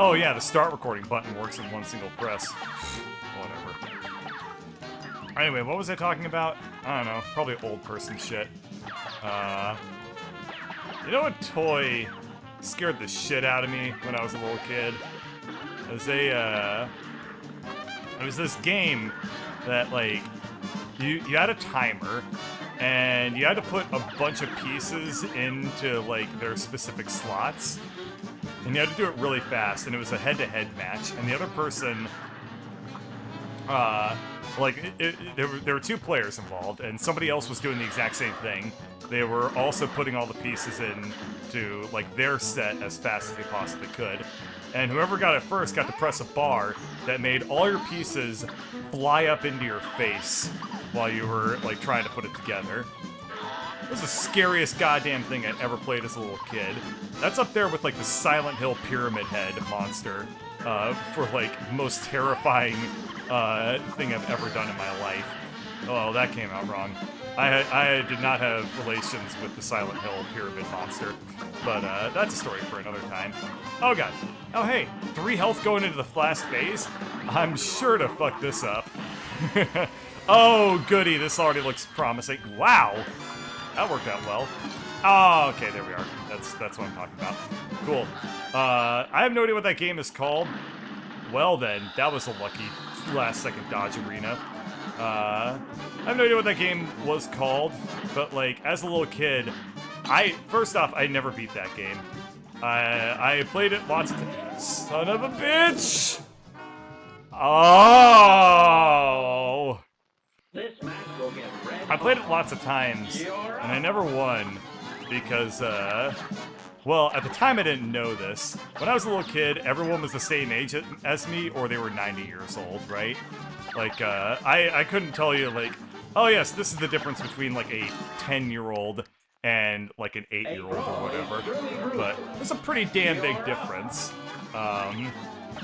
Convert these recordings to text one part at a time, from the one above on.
Oh yeah, the start recording button works in one single press. Whatever. Anyway, what was I talking about? I don't know. Probably old person shit. You know what toy scared the shit out of me when I was a little kid? It was this game that, like, you had a timer, and you had to put a bunch of pieces into, like, their specific slots, and you had to do it really fast, and it was a head-to-head match, and the other person, there were two players involved, and somebody else was doing the exact same thing. They were also putting all the pieces in to, like, their set as fast as they possibly could. And whoever got it first got to press a bar that made all your pieces fly up into your face while you were, like, trying to put it together. It was the scariest goddamn thing I'd ever played as a little kid. That's up there with, like, the Silent Hill Pyramid Head monster for, like, most terrifying thing I've ever done in my life. Oh, that came out wrong. I did not have relations with the Silent Hill Pyramid Monster, but that's a story for another time. Oh god. Oh hey, 3 health going into the last phase? I'm sure to fuck this up. Oh goody, this already looks promising. Wow, that worked out well. Oh, okay, there we are. That's what I'm talking about. Cool. I have no idea what that game is called. Well then, that was a lucky last-second dodge arena. I have no idea what that game was called, but, like, as a little kid, first off, I never beat that game. I played it lots of times. Son of a bitch! Oh! This match will get red. I played it lots of times, and I never won, because, well, at the time I didn't know this. When I was a little kid, everyone was the same age as me, or they were 90 years old, right? Like, I couldn't tell you, like, oh yes, this is the difference between, like, a 10-year-old and, like, an 8-year-old or whatever. But it's a pretty damn big difference.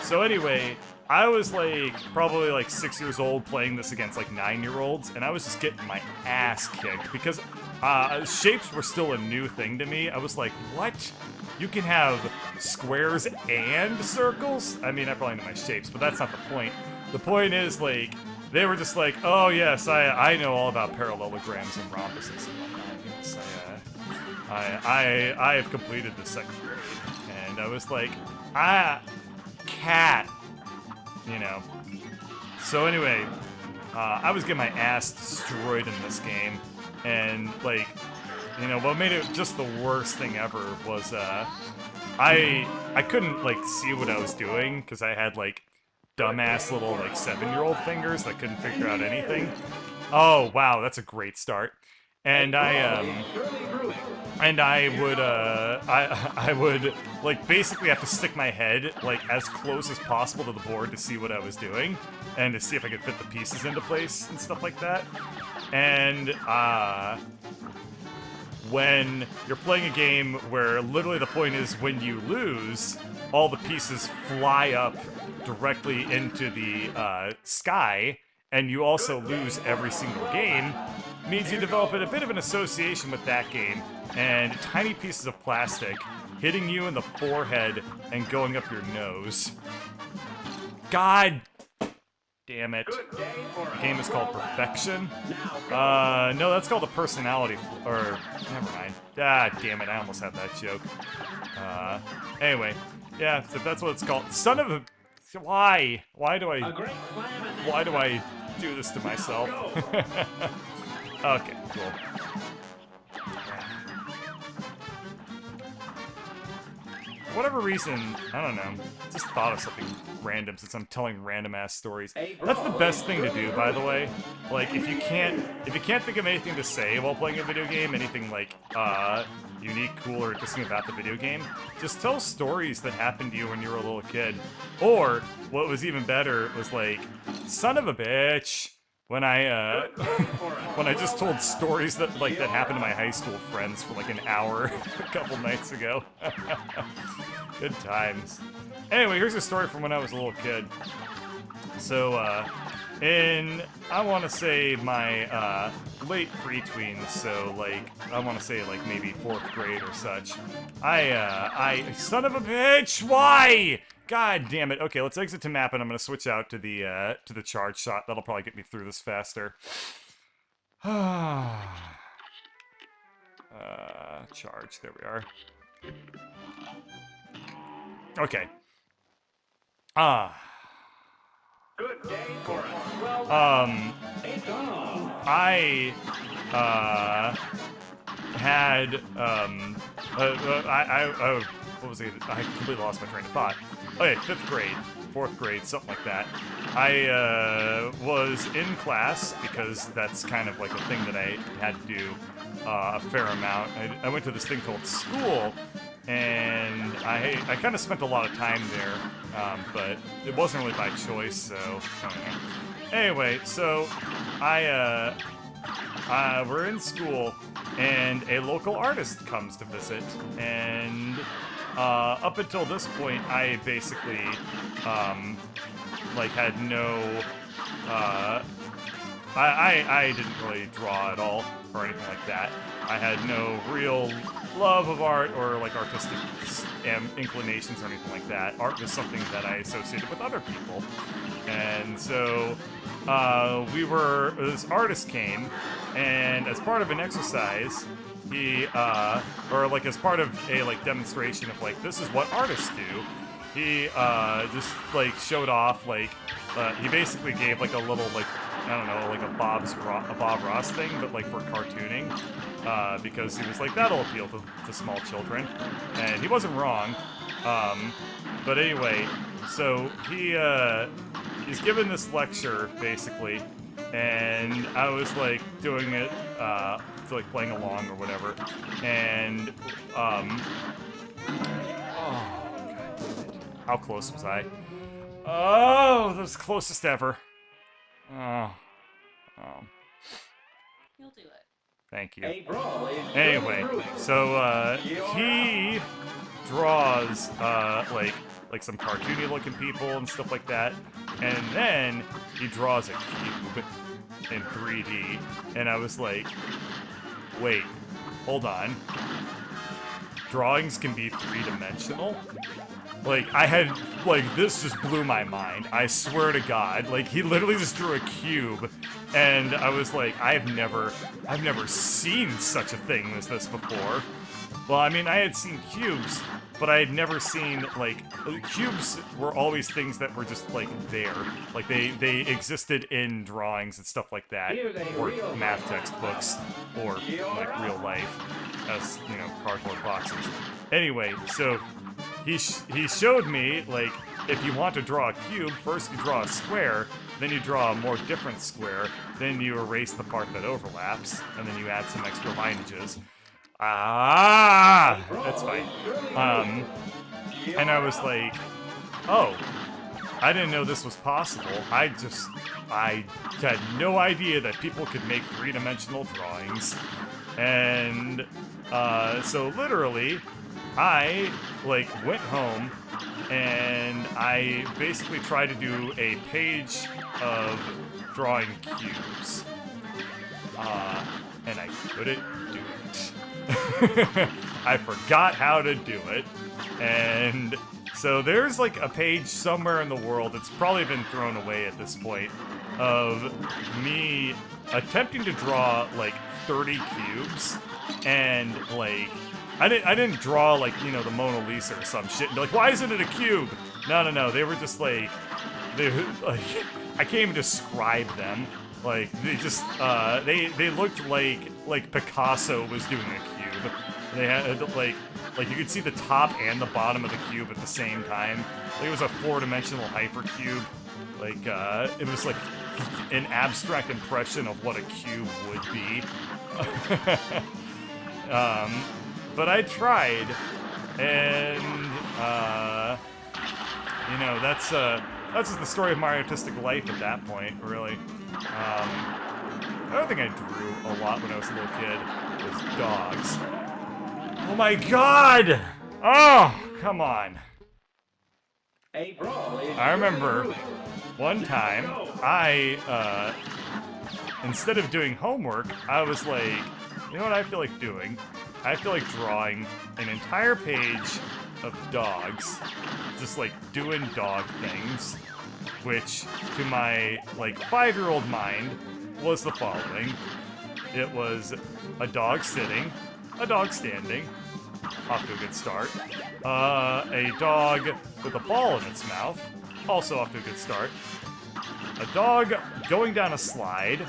So anyway, I was, like, probably, like, 6 years old playing this against, like, 9-year-olds, and I was just getting my ass kicked, because shapes were still a new thing to me. I was like, what? You can have squares and circles? I mean, I probably know my shapes, but that's not the point. The point is, like, they were just like, oh yes, I know all about parallelograms and rhombuses and whatnot. Yes, I have completed the 2nd grade. And I was like, cat. You know. So anyway, I was getting my ass destroyed in this game. And, like, you know, what made it just the worst thing ever was, I couldn't, like, see what I was doing, because I had, like, dumbass little, like, 7-year-old fingers that couldn't figure out anything. Oh, wow, that's a great start. And I would, like, basically have to stick my head, like, as close as possible to the board to see what I was doing, and to see if I could fit the pieces into place and stuff like that. And, when you're playing a game where literally the point is when you lose, all the pieces fly up directly into the sky, and you also lose every single game, means you develop a bit of an association with that game, and tiny pieces of plastic hitting you in the forehead and going up your nose. God damn it. The game is called Perfection. No, that's called a personality, or, never mind. Ah, damn it, I almost had that joke. Anyway, yeah, so that's what it's called. Son of a... Why? Why do I do this to myself? Okay, cool. For whatever reason, I don't know, just thought of something random since I'm telling random-ass stories. That's the best thing to do, by the way. Like, if you can't think of anything to say while playing a video game, anything, like, unique, cool, or interesting about the video game, just tell stories that happened to you when you were a little kid. Or, what was even better was, like, son of a bitch, when I just told stories that happened to my high school friends for, like, an hour a couple nights ago. Good times. Anyway, here's a story from when I was a little kid. So, in, I want to say my late preteens, so like I want to say like maybe 4th grade or such. I son of a bitch, why? God damn it. Okay, let's exit to map, and I'm gonna switch out to the charge shot. That'll probably get me through this faster. Charge. There we are. Okay. Good day for a 12 It's on. I had what was it? I completely lost my train of thought. Okay, 5th grade, 4th grade, something like that. I was in class because that's kind of like a thing that I had to do a fair amount. I went to this thing called school, and I kind of spent a lot of time there, but it wasn't really by choice, so I don't know. Anyway, so we're in school, and a local artist comes to visit, and up until this point, I basically like had no I didn't really draw at all or anything like that. I had no real love of art or like artistic inclinations or anything like that. Art was something that I associated with other people. And so this artist came, and as part of an exercise, he or like as part of a like demonstration of like this is what artists do, he just like showed off like he basically gave like a little like I don't know like a Bob Ross thing, but like for cartooning, because he was like that'll appeal to small children, and he wasn't wrong. But anyway, so he's given this lecture basically, and I was like doing it like playing along or whatever, and oh god damn it. How close was I? Oh, that was the closest ever. Oh. You'll do it. Thank you. A brawl is Anyway, brewing. so he draws like some cartoony looking people and stuff like that, and then he draws a cube in 3D, and I was like, wait, hold on. Drawings can be 3-dimensional? Like, I had, like, this just blew my mind. I swear to God. Like, he literally just drew a cube, and I was like, I've never seen such a thing as this before. Well, I mean, I had seen cubes, but I had never seen, like, cubes were always things that were just, like, there. Like, they existed in drawings and stuff like that, or math textbooks, or, like, real life, as, you know, cardboard boxes. Anyway, so he showed me, like, if you want to draw a cube, first you draw a square, then you draw a more different square, then you erase the part that overlaps, and then you add some extra lineages. That's fine. And I was like, oh, I didn't know this was possible. I had no idea that people could make 3-dimensional drawings. And so literally, I like went home and I basically tried to do a page of drawing cubes. And I couldn't do it. I forgot how to do it. And so there's like a page somewhere in the world, it's probably been thrown away at this point, of me attempting to draw like 30 cubes, and like I didn't draw like, you know, the Mona Lisa or some shit and be like, why isn't it a cube? No, they were just like I can't even describe them. Like they just they looked like Picasso was doing a cube. They had like you could see the top and the bottom of the cube at the same time. Like it was a 4-dimensional hypercube. Like it was like an abstract impression of what a cube would be. But I tried, and you know, that's just the story of my artistic life at that point, really. Another thing I drew a lot when I was a little kid was dogs. Oh my god! Oh, come on. A brawl is I remember brewing. one time instead of doing homework, I was like, you know what I feel like doing? I feel like drawing an entire page of dogs, just like doing dog things, which to my like 5-year-old mind was the following. It was a dog sitting, a dog standing, off to a good start. A dog with a ball in its mouth, also off to a good start. A dog going down a slide.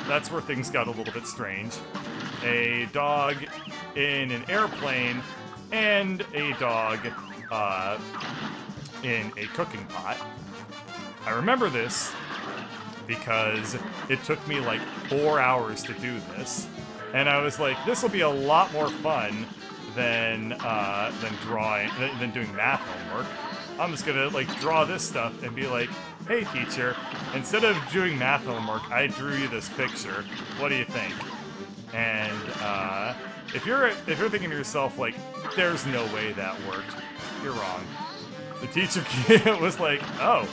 That's where things got a little bit strange. A dog in an airplane, and a dog in a cooking pot. I remember this because it took me like 4 hours to do this, and I was like, this will be a lot more fun than doing math homework. I'm just gonna like draw this stuff and be like, hey teacher, instead of doing math homework, I drew you this picture. What do you think? And if you're thinking to yourself like, there's no way that worked, you're wrong. The teacher was like, oh,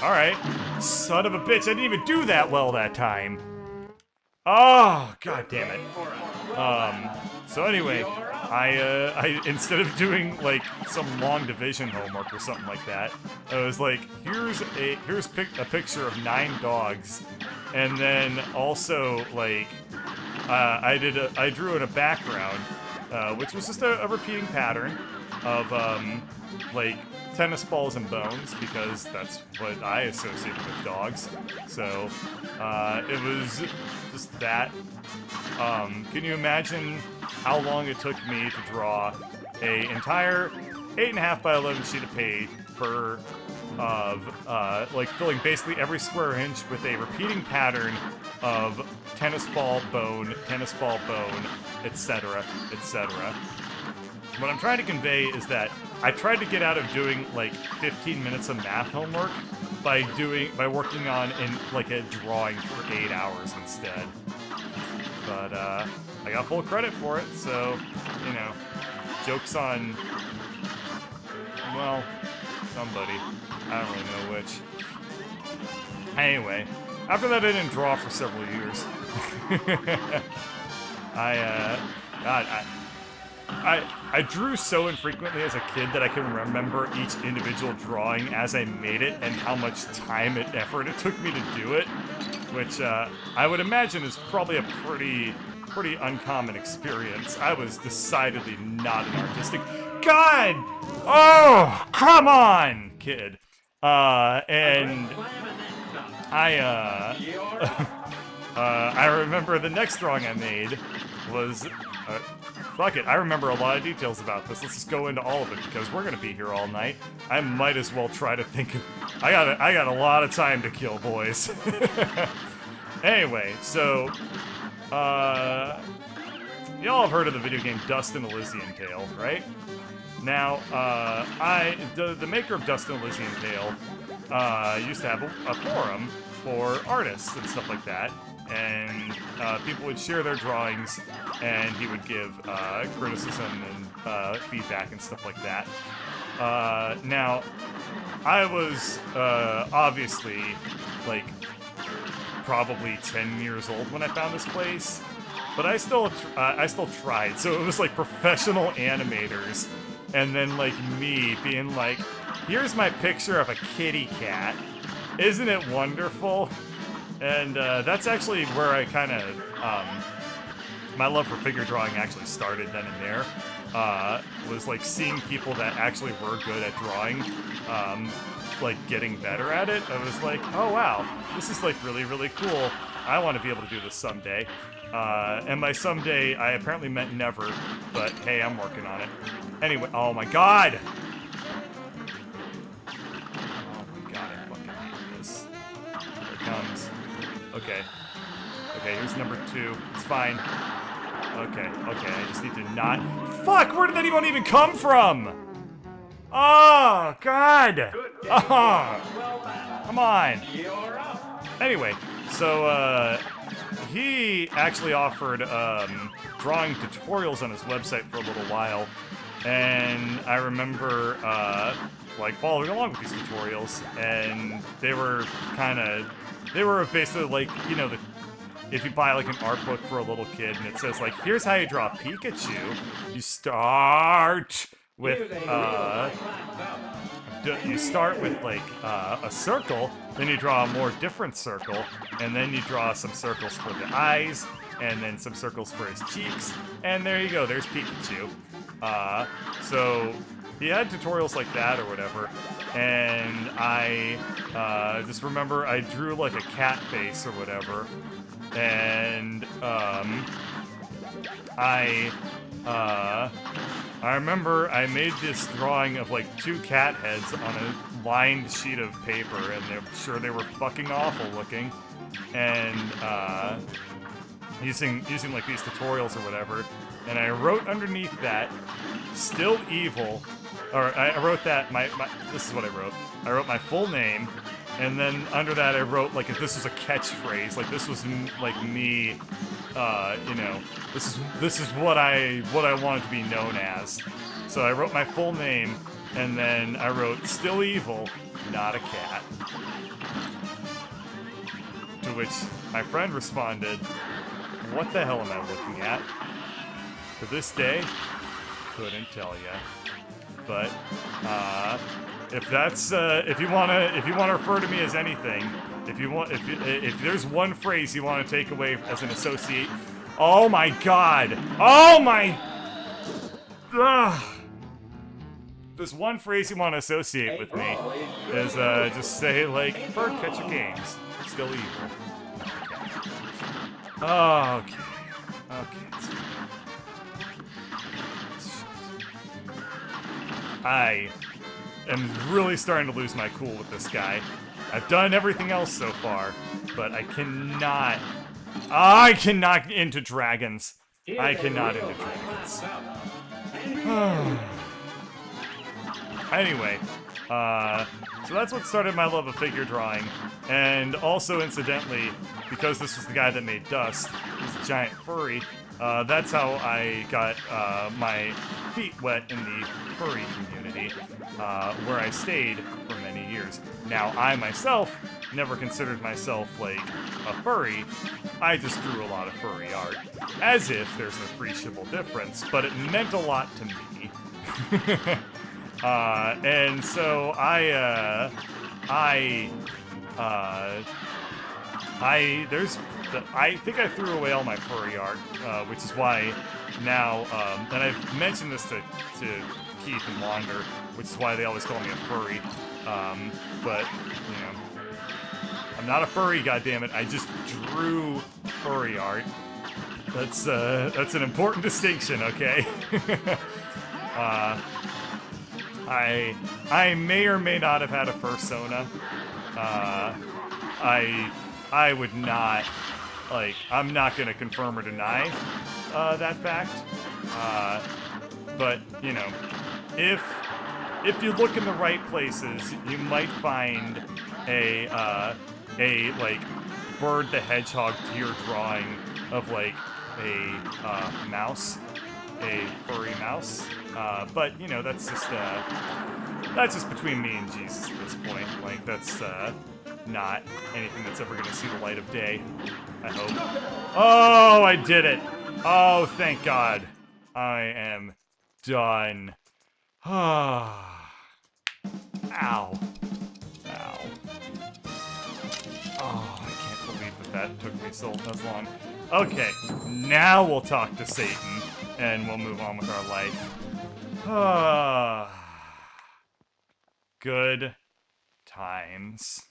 all right, son of a bitch, I didn't even do that well that time. Oh, god damn it. So anyway, I instead of doing like some long division homework or something like that, I was like, here's a picture of 9 dogs, and then also like I drew in a background, which was just a repeating pattern of like tennis balls and bones, because that's what I associated with dogs. So it was just that. Can you imagine how long it took me to draw a entire 8.5 by 11 sheet of paper of like filling basically every square inch with a repeating pattern of tennis ball, bone, etc., etc. What I'm trying to convey is that I tried to get out of doing like 15 minutes of math homework by working on like a drawing for 8 hours instead. But I got full credit for it, so you know, joke's on, well, somebody. I don't really know which. Anyway, after that I didn't draw for several years. I drew so infrequently as a kid that I can remember each individual drawing as I made it and how much time and effort it took me to do it, which I would imagine is probably a pretty uncommon experience. I was decidedly not an artistic. God! Oh, come on, kid. And I remember the next drawing I made was, fuck it, I remember a lot of details about this. Let's just go into all of it because we're gonna be here all night. I might as well try to think of, I got a lot of time to kill, boys. Anyway, so, y'all have heard of the video game Dust and Elysian Tale, right? Now, the maker of Dust and Elysian Tale used to have a forum for artists and stuff like that, and people would share their drawings, and he would give criticism and feedback and stuff like that. Now, I was obviously like probably 10 years old when I found this place, but I still tried. So it was like professional animators, and then like me being like, here's my picture of a kitty cat. Isn't it wonderful? And that's actually where I kind of, my love for figure drawing actually started then and there. Was like seeing people that actually were good at drawing, like getting better at it. I was like, oh wow, this is like really, really cool. I want to be able to do this someday. And by someday, I apparently meant never, but hey, I'm working on it. Anyway, oh my god! I fucking hate this. Here it comes. Okay. Okay, here's number 2. It's fine. Okay, I just need to not... Fuck! Where did that even come from? Oh, God! Oh, come on. Anyway, so, he actually offered, drawing tutorials on his website for a little while, And I remember, like, following along with these tutorials, and they were basically like, you know, if you buy, like, an art book for a little kid, and it says, like, here's how you draw Pikachu, you start with, like, a circle, then you draw a more different circle, and then you draw some circles for the eyes, and then some circles for his cheeks, and there you go, there's Pikachu. So he had tutorials like that or whatever, and I just remember I drew like a cat face or whatever, and I remember I made this drawing of like 2 cat heads on a lined sheet of paper, and I'm sure they were fucking awful looking, and using like these tutorials or whatever, and I wrote underneath that, still evil, or I wrote that, this is what I wrote. I wrote my full name, and then under that I wrote, like, if this was a catchphrase, like, this was, like, me, you know, this is what I wanted to be known as. So I wrote my full name, and then I wrote, still evil, not a cat. To which my friend responded, what the hell am I looking at? To this day, couldn't tell ya. But if you wanna refer to me as anything, if there's one phrase you want to take away as an associate, oh my god, oh my, there's one phrase you want to associate with me is just say like Birdcatcher Games, still evil. Oh, okay. It's fine. I am really starting to lose my cool with this guy. I've done everything else so far, but I cannot into dragons. I cannot into dragons. Anyway, so that's what started my love of figure drawing, and also incidentally, because this was the guy that made Dust, he's a giant furry, that's how I got my feet wet in the furry community, where I stayed for many years. Now, I myself never considered myself, like, a furry. I just drew a lot of furry art, as if there's an appreciable difference, but it meant a lot to me. And so I think I threw away all my furry art, which is why now, and I've mentioned this to Keith and Wander, which is why they always call me a furry, but, you know, I'm not a furry, goddammit, I just drew furry art. That's an important distinction, okay? I may or may not have had a fursona. I would not, like, I'm not gonna confirm or deny that fact. But, you know, if you look in the right places, you might find a like, Bird the Hedgehog tier drawing of, like, a mouse. A furry mouse. But, you know, that's just between me and Jesus at this point. Like, that's, not anything that's ever gonna see the light of day, I hope. Oh, I did it! Oh, thank God. I am done. Ow. Ow. Oh, I can't believe that took me so long. Okay, now we'll talk to Satan, and we'll move on with our life. Good times.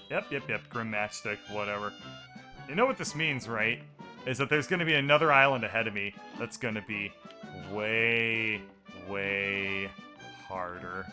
Yep, Grim Matchstick, whatever. You know what this means, right? Is that there's gonna be another island ahead of me that's gonna be way, way harder.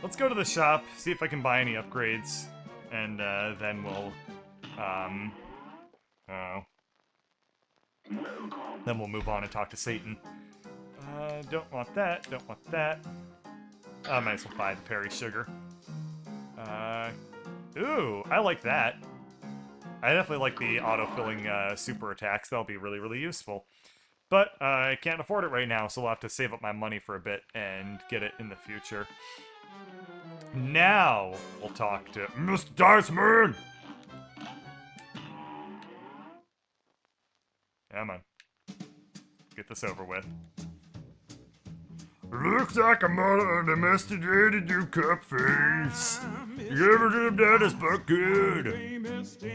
Let's go to the shop, see if I can buy any upgrades, and then we'll, then we'll move on and talk to Satan. Don't want that. I might as well buy the Perry Sugar. Ooh, I like that. I definitely like the auto-filling super attacks. That'll be really, really useful. But I can't afford it right now, so we'll have to save up my money for a bit and get it in the future. Now, we'll talk to Mr. Diceman! Come on. Get this over with. Looks like I might have domesticated your cup face. You ever did that as but good?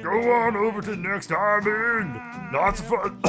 Go on over to the next island. Lots of fun.